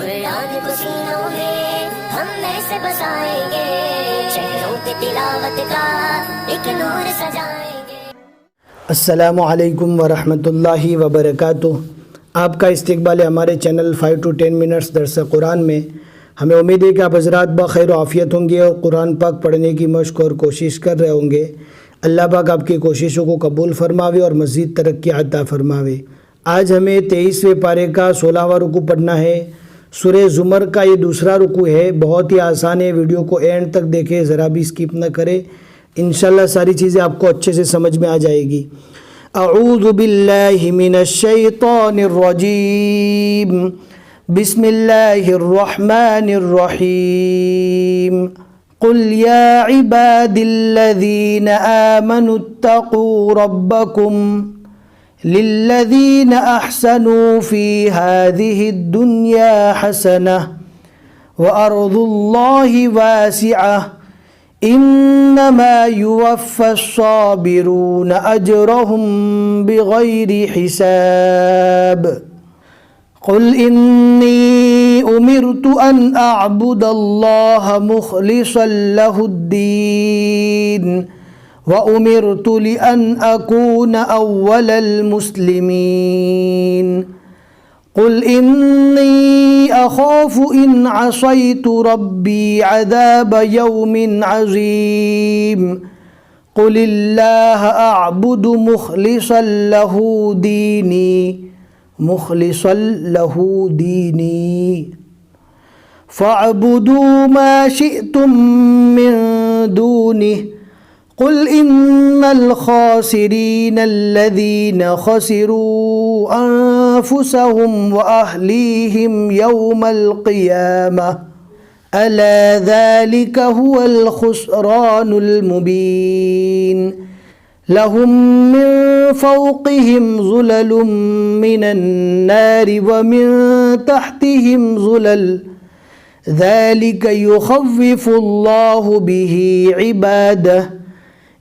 قرآن کو سینوں میں ہم ایسے بسائیں گے، شہروں پہ تلاوت کا ایک نور سجائیں گے۔ السلام علیکم ورحمۃ اللہ وبرکاتہ۔ آپ کا استقبال ہے ہمارے چینل 5 to 10 منٹس درس قرآن میں۔ ہمیں امید ہے کہ آپ حضرات بخیر و عافیت ہوں گے اور قرآن پاک پڑھنے کی مشق اور کوشش کر رہے ہوں گے۔ اللہ پاک آپ کی کوششوں کو قبول فرماوے اور مزید ترقی عطا فرماوے۔ آج ہمیں 23ویں پارے کا 16واں رکوع پڑھنا ہے۔ سورہ زمر کا یہ دوسرا رکوع ہے، بہت ہی آسان ہے، ویڈیو کو اینڈ تک دیکھیں، ذرا بھی اسکپ نہ کریں، انشاءاللہ ساری چیزیں آپ کو اچھے سے سمجھ میں آ جائے گی۔ اعوذ باللہ من الشیطان الرجیم، بسم اللہ الرحمن الرحیم۔ قل یا عباد الذین آمنوا اتقوا ربکم للذین احسنوا فی هذه الدنیا حسنہ وارض اللہ واسعہ انما یوفی الصابرون اجرهم بغیر حساب۔ قل انی امرت ان اعبد اللہ مخلصا لہ الدین وَأُمِرْتُ لِأَنْ أَكُونَ أَوَّلَ الْمُسْلِمِينَ۔ قُلْ إِنِّي أَخَافُ إِنْ عَصَيْتُ رَبِّي عَذَابَ يَوْمٍ عَظِيمٍ۔ قُلِ اللَّهَ أَعْبُدُ مُخْلِصًا لَهُ دِينِي فَاعْبُدُوا مَا شِئْتُم مِّن دُونِهِ۔ قل ان الخاسرین الذین خسروا انفسهم واہلیہم یوم القیامہ الا ذلک هو الخسران المبین۔ لهم من فوقهم ظلل من النار ومن تحتهم ظلل ذلك يخوف الله به عباده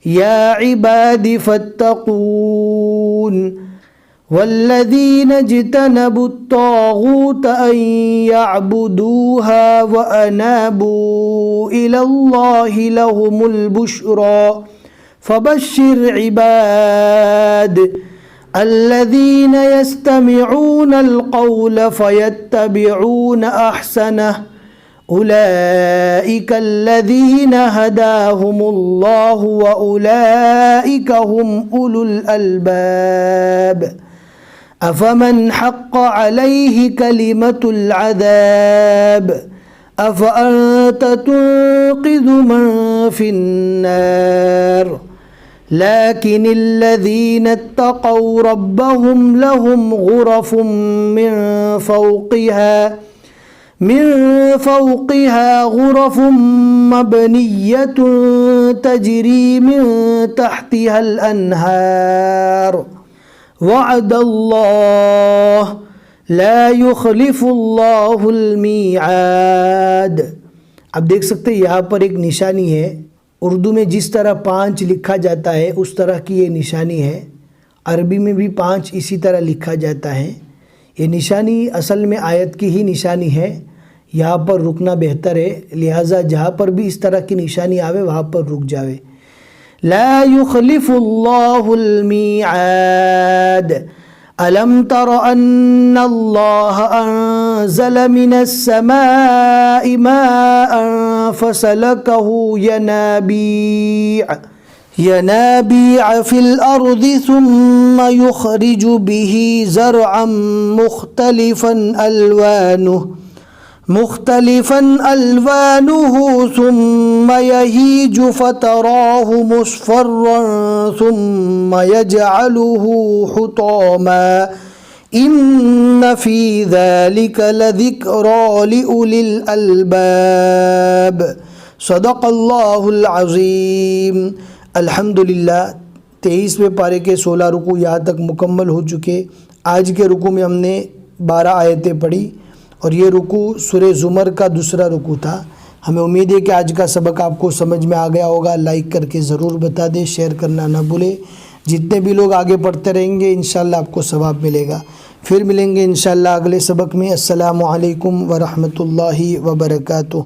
یا عباد فاتقون۔ والذین اجتنبوا الطاغوت ان يعبدوها وانابوا الى اللہ لهم البشرى فبشر عباد الذین يستمعون القول فيتبعون احسنہ اولئک الذین ہداہم اللہ واولئک هم اولو الالباب۔ افمن حق علیہ کلمۃ العذاب افانت تنقذ من فی النار۔ لیکن الذین اتقوا ربهم لهم غرف من فوقها غرف مبنیۃ تجری من تحتها الانہار وعد اللہ لا یخلف اللہ المیعاد۔ اب دیکھ سکتے ہیں یہاں پر ایک نشانی ہے، اردو میں جس طرح 5 لکھا جاتا ہے اس طرح کی یہ نشانی ہے، عربی میں بھی 5 اسی طرح لکھا جاتا ہے۔ یہ نشانی اصل میں آیت کی ہی نشانی ہے، یہاں پر رکنا بہتر ہے، لہٰذا جہاں پر بھی اس طرح کی نشانی آوے وہاں پر رک جاوے۔ لا یخلف اللہ المیعاد۔ الم تر ان اللہ انزل من السماء ماء فسلکہ ینابیع فی الارض ثم یخرج به زرعا مختلفا الوانه ثم يهيج فتراه مصفرا ثم يجعله حطاما ان في ذلك لذكرى لأولي الالباب۔ صدق اللہ العظیم۔ الحمدللہ 23ویں پارے کے 16 رکوع یہاں تک مکمل ہو چکے۔ آج کے رکوع میں ہم نے 12 آیتیں پڑھی اور یہ رکوع سورہ زمر کا دوسرا رکوع تھا۔ ہمیں امید ہے کہ آج کا سبق آپ کو سمجھ میں آ گیا ہوگا۔ لائک کر کے ضرور بتا دیں، شیئر کرنا نہ بھولیں۔ جتنے بھی لوگ آگے پڑھتے رہیں گے انشاءاللہ آپ کو ثواب ملے گا۔ پھر ملیں گے انشاءاللہ اگلے سبق میں۔ السلام علیکم ورحمۃ اللہ وبرکاتہ۔